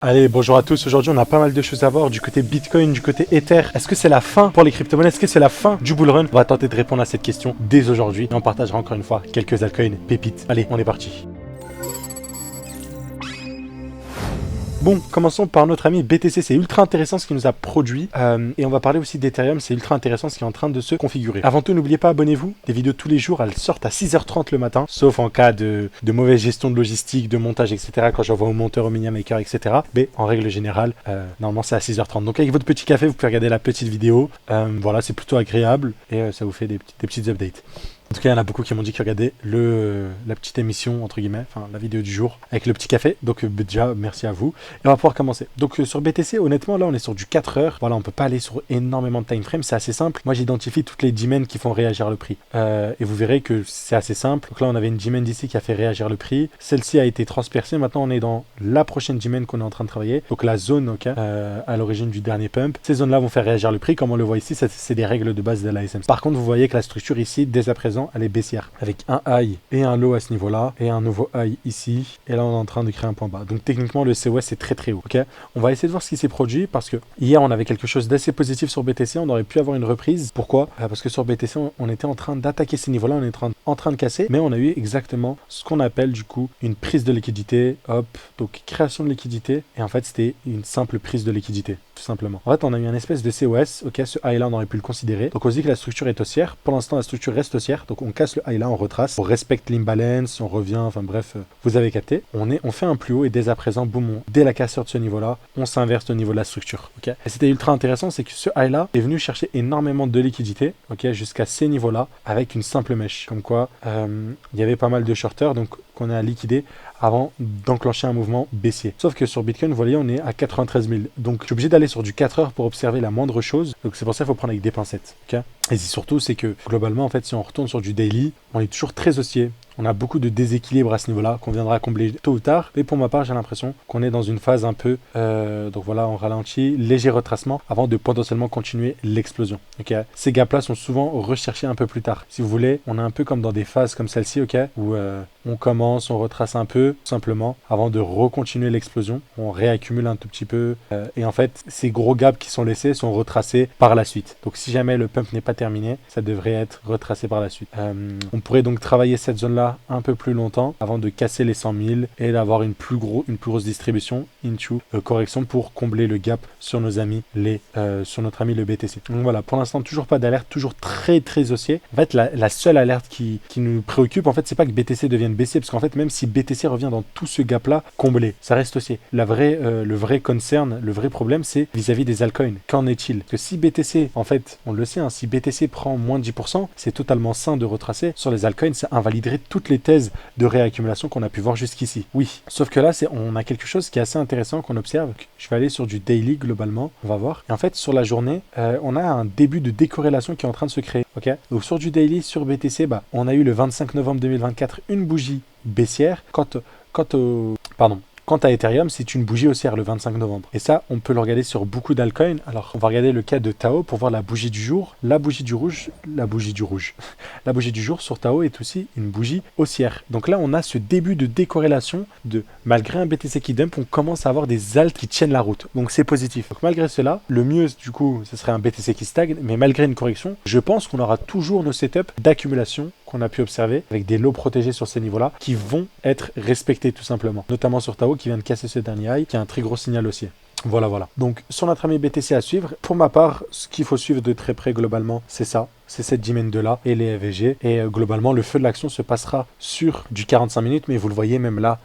Allez, bonjour à tous. Aujourd'hui, on a pas mal de choses à voir du côté Bitcoin, du côté Ether. Est-ce que c'est la fin pour les crypto-monnaies? Est-ce que c'est la fin du bull run? On va tenter de répondre à cette question dès aujourd'hui. Et on partagera encore une fois quelques altcoins pépites. Allez, on est parti. Bon, commençons par notre ami BTC, c'est ultra intéressant ce qu'il nous a produit et on va parler aussi d'Ethereum, c'est ultra intéressant ce qui est en train de se configurer. Avant tout, n'oubliez pas, abonnez-vous, des vidéos tous les jours, elles sortent à 6h30 le matin, sauf en cas de mauvaise gestion de logistique, de montage, etc., quand j'envoie au monteur, au mini maker, etc. Mais en règle générale, normalement c'est à 6h30. Donc avec votre petit café, vous pouvez regarder la petite vidéo, voilà, c'est plutôt agréable et ça vous fait des petites updates. En tout cas, il y en a beaucoup qui m'ont dit qu'ils regardaient la petite émission, entre guillemets, enfin la vidéo du jour, avec le petit café. Donc déjà, merci à vous. Et on va pouvoir commencer. Donc sur BTC, honnêtement, là, on est sur du 4 heures. Voilà, on peut pas aller sur énormément de time frame. C'est assez simple. Moi, j'identifie toutes les demans qui font réagir le prix. Et vous verrez que c'est assez simple. Donc là, on avait une demand ici qui a fait réagir le prix. Celle-ci a été transpercée. Maintenant, on est dans la prochaine demand qu'on est en train de travailler. Donc la zone, ok, à l'origine du dernier pump. Ces zones-là vont faire réagir le prix. Comme on le voit ici, c'est des règles de base de l'ASM. Par contre, vous voyez que la structure ici, dès à présent, elle est baissière, avec un high et un low à ce niveau-là, et un nouveau high ici, et là on est en train de créer un point bas. Donc techniquement le COS est très très haut. Ok, on va essayer de voir ce qui s'est produit, parce que hier on avait quelque chose d'assez positif sur BTC, on aurait pu avoir une reprise. Pourquoi? Parce que sur BTC on était en train d'attaquer ces niveaux-là, on est en train de casser, mais on a eu exactement ce qu'on appelle du coup une prise de liquidité, hop, donc création de liquidité, et en fait c'était une simple prise de liquidité. Tout simplement. En fait, on a eu un espèce de COS, ok, ce high là on aurait pu le considérer. Donc on se dit que la structure est haussière. Pour l'instant, la structure reste haussière. Donc on casse le high là, on retrace, on respecte l'imbalance, on revient, enfin bref, vous avez capté. On fait un plus haut et dès à présent, boum, dès la cassure de ce niveau là, on s'inverse au niveau de la structure. Ok. Et c'était ultra intéressant, c'est que ce high là est venu chercher énormément de liquidité, ok, jusqu'à ces niveaux là, avec une simple mèche. Comme quoi, il y avait pas mal de shorters, donc qu'on a liquidé avant d'enclencher un mouvement baissier. Sauf que sur Bitcoin, vous voyez, on est à 93 000. Donc, je suis obligé d'aller sur du 4 heures pour observer la moindre chose. Donc, c'est pour ça qu'il faut prendre avec des pincettes. Okay, et surtout, c'est que globalement, en fait, si on retourne sur du daily, on est toujours très haussier. On a beaucoup de déséquilibre à ce niveau-là qu'on viendra combler tôt ou tard. Mais pour ma part, j'ai l'impression qu'on est dans une phase un peu... donc voilà, on ralentit, léger retracement avant de potentiellement continuer l'explosion. Okay, ces gaps-là sont souvent recherchés un peu plus tard. Si vous voulez, on est un peu comme dans des phases comme celle-ci, ok, où on commence, on retrace un peu, tout simplement, avant de recontinuer l'explosion. On réaccumule un tout petit peu. Et en fait, ces gros gaps qui sont laissés sont retracés par la suite. Donc si jamais le pump n'est pas terminé, ça devrait être retracé par la suite. On pourrait donc travailler cette zone-là un peu plus longtemps avant de casser les 100 000 et d'avoir une plus grosse distribution into correction pour combler le gap sur nos amis sur notre ami le BTC. Donc voilà, pour l'instant toujours pas d'alerte, toujours très très haussier. En fait la seule alerte qui nous préoccupe, en fait, c'est pas que BTC devienne baissier, parce qu'en fait même si BTC revient dans tout ce gap là comblé, ça reste haussier. Le vrai concern, le vrai problème, c'est vis-à-vis des altcoins. Qu'en est-il? Parce que si BTC, en fait on le sait, hein, si BTC prend moins de 10%, c'est totalement sain de retracer. Sur les altcoins, ça invaliderait toutes les thèses de réaccumulation qu'on a pu voir jusqu'ici. Oui, sauf que là, on a quelque chose qui est assez intéressant qu'on observe. Je vais aller sur du daily globalement, on va voir. Et en fait, sur la journée, on a un début de décorrélation qui est en train de se créer. Ok. Donc sur du daily, sur BTC, on a eu le 25 novembre 2024 une bougie baissière. Quant à Ethereum, c'est une bougie haussière le 25 novembre. Et ça, on peut le regarder sur beaucoup d'altcoins. Alors, on va regarder le cas de Tao pour voir la bougie du jour. La bougie du jour sur Tao est aussi une bougie haussière. Donc là, on a ce début de décorrélation malgré un BTC qui dump, on commence à avoir des alts qui tiennent la route. Donc c'est positif. Donc malgré cela, le mieux, du coup, ce serait un BTC qui stagne. Mais malgré une correction, je pense qu'on aura toujours nos setups d'accumulation qu'on a pu observer avec des lots protégés sur ces niveaux-là qui vont être respectés tout simplement. Notamment sur Tao qui vient de casser ce dernier high, qui a un très gros signal haussier. Voilà. Donc, sur notre ami BTC à suivre, pour ma part, ce qu'il faut suivre de très près globalement, c'est ça. C'est cette demand là et les FVG. Et globalement, le feu de l'action se passera sur du 45 minutes. Mais vous le voyez, même là,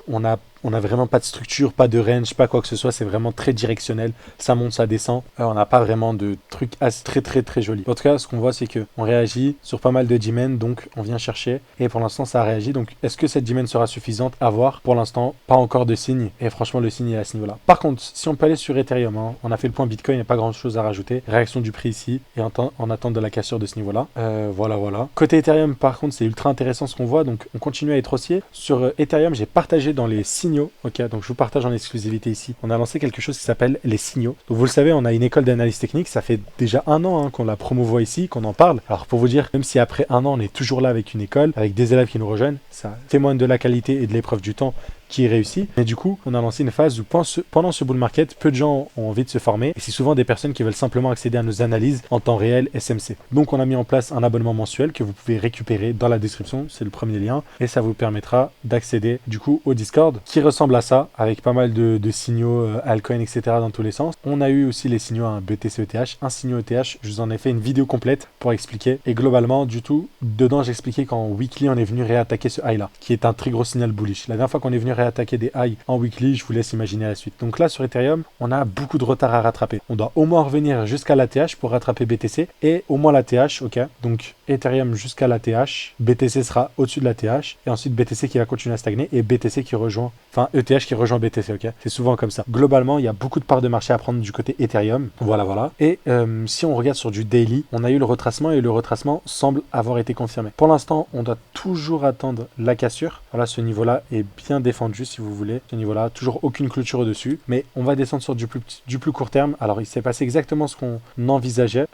on a vraiment pas de structure, pas de range, pas quoi que ce soit. C'est vraiment très directionnel. Ça monte, ça descend. On n'a pas vraiment de trucs très très très jolis. En tout cas, ce qu'on voit, c'est qu'on réagit sur pas mal de demand. Donc, on vient chercher. Et pour l'instant, ça a réagi. Donc, est-ce que cette demand sera suffisante? À voir. Pour l'instant, pas encore de signe. Et franchement, le signe est à ce niveau-là. Par contre, si on peut aller sur Ethereum, hein, on a fait le point Bitcoin, il n'y a pas grand-chose à rajouter. Réaction du prix ici. Et en attente de la cassure de ce niveau-là. Voilà. Côté Ethereum, par contre, c'est ultra intéressant ce qu'on voit. Donc, on continue à être haussier. Sur Ethereum, j'ai partagé dans les signaux. Ok, donc je vous partage en exclusivité ici. On a lancé quelque chose qui s'appelle les signaux. Donc, vous le savez, on a une école d'analyse technique. Ça fait déjà 1 an qu'on la promouvoit ici, qu'on en parle. Alors, pour vous dire, même si après 1 an, on est toujours là avec une école, avec des élèves qui nous rejoignent, ça témoigne de la qualité et de l'épreuve du temps qui réussit. Mais du coup, on a lancé une phase où pendant ce bull market, peu de gens ont envie de se former et c'est souvent des personnes qui veulent simplement accéder à nos analyses en temps réel SMC. Donc on a mis en place un abonnement mensuel que vous pouvez récupérer dans la description, c'est le premier lien et ça vous permettra d'accéder du coup au Discord qui ressemble à ça avec pas mal de signaux altcoin etc dans tous les sens. On a eu aussi les signaux à BTC ETH, un signaux ETH, je vous en ai fait une vidéo complète pour expliquer et globalement du tout dedans j'expliquais qu'en weekly on est venu réattaquer ce high là qui est un très gros signal bullish. La dernière fois qu'on est venu réattaquer des highs en weekly, je vous laisse imaginer la suite. Donc là sur Ethereum, on a beaucoup de retard à rattraper. On doit au moins revenir jusqu'à l'ATH pour rattraper BTC et au moins l'ATH, ok. Donc Ethereum jusqu'à l'ATH, BTC sera au-dessus de l'ATH et ensuite BTC qui va continuer à stagner et BTC qui rejoint, enfin ETH qui rejoint BTC, ok. C'est souvent comme ça. Globalement, il y a beaucoup de parts de marché à prendre du côté Ethereum. Voilà, voilà. Et si on regarde sur du daily, on a eu le retracement et le retracement semble avoir été confirmé. Pour l'instant, on doit toujours attendre la cassure. Voilà, ce niveau-là est bien défendu si vous voulez. Ce niveau-là, toujours aucune clôture au-dessus. Mais on va descendre sur du plus court terme. Alors, il s'est passé exactement ce qu'on envisageait.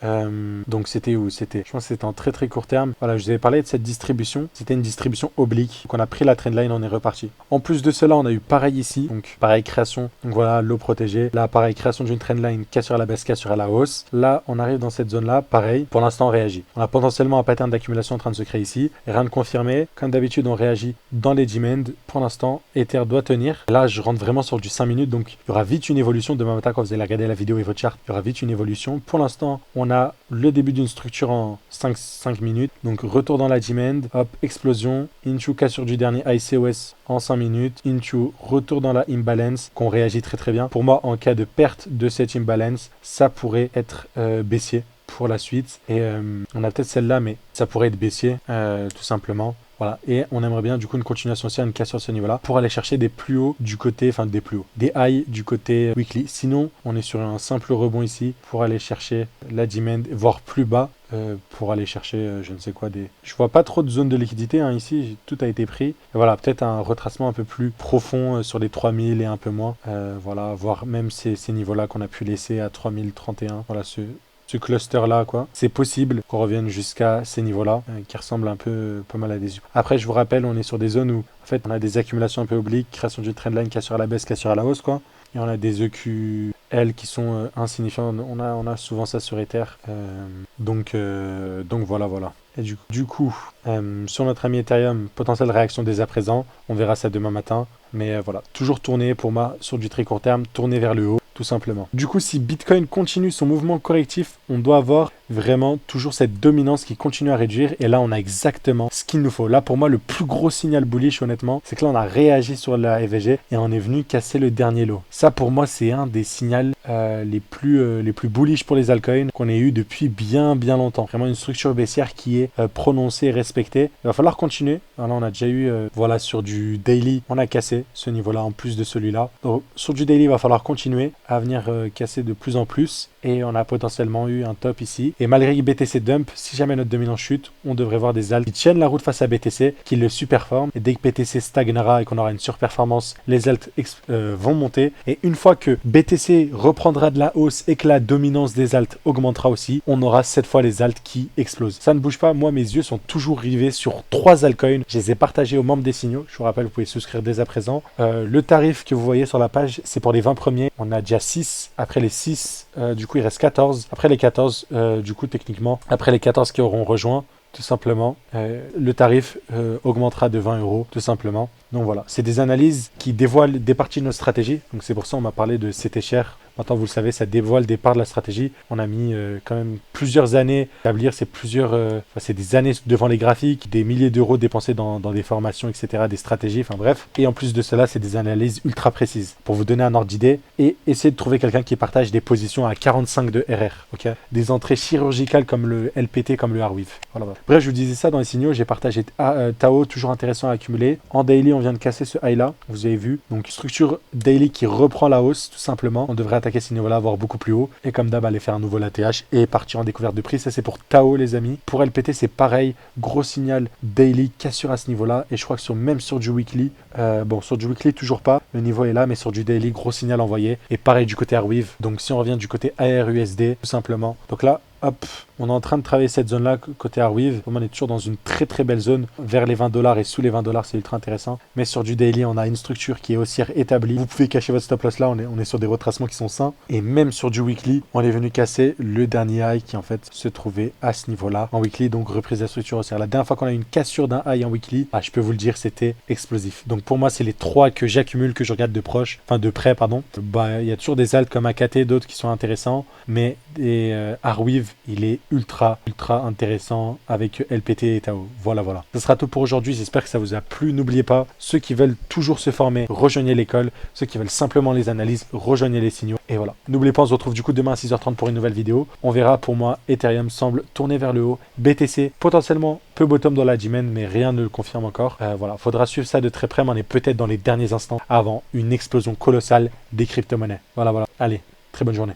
Donc, c'était où? C'était, je pense que c'était en très très court terme. Voilà, je vous avais parlé de cette distribution. C'était une distribution oblique. Donc, on a pris la trendline, on est reparti. En plus de cela, on a eu pareil ici. Donc, pareil création. Donc, voilà, l'eau protégée. Là, pareil création d'une trendline, cassure à la baisse, cassure à la hausse. Là, on arrive dans cette zone-là. Pareil. Pour l'instant, on réagit. On a potentiellement un pattern d'accumulation en train de se créer ici. Rien de confirmé. Comme d'habitude, on réagit dans les demands. Pour l'instant, Ether doit tenir. Là, je rentre vraiment sur du 5 minutes. Donc, il y aura vite une évolution. Demain matin, quand vous allez regarder la vidéo et votre chart, il y aura vite une évolution. Pour l'instant, on a le début d'une structure en 5 minutes. Donc, retour dans la demand. Hop, explosion. Into cassure du dernier ICOS en 5 minutes. Into retour dans la imbalance qu'on réagit très très bien. Pour moi, en cas de perte de cette imbalance, ça pourrait être baissier pour la suite. Et on a peut-être celle-là, mais ça pourrait être baissier, tout simplement. Voilà, et on aimerait bien du coup une continuation aussi, une cassure sur ce niveau-là pour aller chercher des plus hauts du côté, enfin des plus hauts, des highs du côté weekly. Sinon, on est sur un simple rebond ici pour aller chercher la demand, voire plus bas pour aller chercher je ne sais quoi des... Je vois pas trop de zone de liquidité hein, ici, tout a été pris. Et voilà, peut-être un retracement un peu plus profond sur les 3000 et un peu moins. Voilà, voire même ces niveaux-là qu'on a pu laisser à 3031. Voilà, ce cluster là quoi, c'est possible qu'on revienne jusqu'à ces niveaux là qui ressemblent un peu pas mal à des U. Après je vous rappelle on est sur des zones où en fait on a des accumulations un peu obliques, création d'une trendline cassure à la baisse, cassure à la hausse quoi, et on a des EQL qui sont insignifiants, on a souvent ça sur Ether, donc voilà. Et du coup sur notre ami Ethereum, potentielle réaction dès à présent, on verra ça demain matin, mais voilà, toujours tourner pour moi sur du très court terme, tourner vers le haut tout simplement. Du coup, si Bitcoin continue son mouvement correctif, on doit avoir vraiment toujours cette dominance qui continue à réduire. Et là, on a exactement ce qu'il nous faut. Là, pour moi, le plus gros signal bullish, honnêtement, c'est que là, on a réagi sur la EVG et on est venu casser le dernier lot. Ça, pour moi, c'est un des signaux les plus bullish pour les altcoins qu'on ait eu depuis bien longtemps. Vraiment une structure baissière qui est prononcée et respectée. Il va falloir continuer. Alors là, on a déjà eu, voilà, sur du daily, on a cassé ce niveau-là en plus de celui-là. Donc, sur du daily, il va falloir continuer à venir casser de plus en plus et on a potentiellement eu un top ici et malgré BTC dump, si jamais notre dominance chute, on devrait voir des alts qui tiennent la route face à BTC, qui le superforment et dès que BTC stagnera et qu'on aura une surperformance, les alts vont monter et une fois que BTC reprendra de la hausse et que la dominance des alts augmentera aussi, on aura cette fois les alts qui explosent. Ça ne bouge pas, moi mes yeux sont toujours rivés sur 3 altcoins, je les ai partagés aux membres des signaux, je vous rappelle vous pouvez souscrire dès à présent. Le tarif que vous voyez sur la page c'est pour les 20 premiers, on a déjà 6, après les 6 du coup il reste 14, après les 14 du coup techniquement, après les 14 qui auront rejoint tout simplement, le tarif augmentera de 20 € tout simplement. Donc voilà, c'est des analyses qui dévoilent des parties de notre stratégie, donc c'est pour ça on m'a parlé de c'était cher. Maintenant, vous le savez, ça dévoile des parts de la stratégie. On a mis quand même plusieurs années à établir, c'est des années devant les graphiques, des milliers d'euros dépensés dans des formations, etc., des stratégies, enfin bref. Et en plus de cela, c'est des analyses ultra précises pour vous donner un ordre d'idée et essayer de trouver quelqu'un qui partage des positions à 45 de RR, ok, des entrées chirurgicales comme le LPT, comme le Arweave. Voilà. Bref, je vous disais ça dans les signaux, j'ai partagé Tao, toujours intéressant à accumuler. En daily, on vient de casser ce high là, vous avez vu. Donc structure daily qui reprend la hausse, tout simplement. On devrait attaquer ce niveau-là, voire beaucoup plus haut. Et comme d'hab, aller faire un nouveau ATH et partir en découverte de prix. Ça, c'est pour Tao, les amis. Pour LPT, c'est pareil. Gros signal daily, cassure à ce niveau-là. Et je crois que même sur du weekly, sur du weekly, toujours pas. Le niveau est là, mais sur du daily, gros signal envoyé. Et pareil du côté Arweave. Donc, si on revient du côté ARUSD, tout simplement. Donc là, hop, On est en train de travailler cette zone-là côté Arweave. On est toujours dans une très très belle zone vers les 20$ et sous les 20$, c'est ultra intéressant. Mais sur du daily, on a une structure qui est haussière établie. Vous pouvez cacher votre stop loss là, on est sur des retracements qui sont sains. Et même sur du weekly, on est venu casser le dernier high qui en fait se trouvait à ce niveau-là en weekly, donc reprise de la structure haussière. La dernière fois qu'on a eu une cassure d'un high en weekly, je peux vous le dire, c'était explosif. Donc pour moi, c'est les trois que j'accumule, que je regarde de proche, enfin de près, pardon. Il y a toujours des alts comme AKT, d'autres qui sont intéressants, mais Arweave, il est ultra intéressant avec LPT et Tao. Voilà. Ce sera tout pour aujourd'hui. J'espère que ça vous a plu. N'oubliez pas, ceux qui veulent toujours se former, rejoignez l'école. Ceux qui veulent simplement les analyses, rejoignez les signaux. Et voilà. N'oubliez pas, on se retrouve du coup demain à 6h30 pour une nouvelle vidéo. On verra. Pour moi, Ethereum semble tourner vers le haut. BTC, potentiellement peu bottom dans la G-Men, mais rien ne le confirme encore. Voilà. Faudra suivre ça de très près, mais on est peut-être dans les derniers instants avant une explosion colossale des crypto-monnaies. Voilà. Allez, très bonne journée.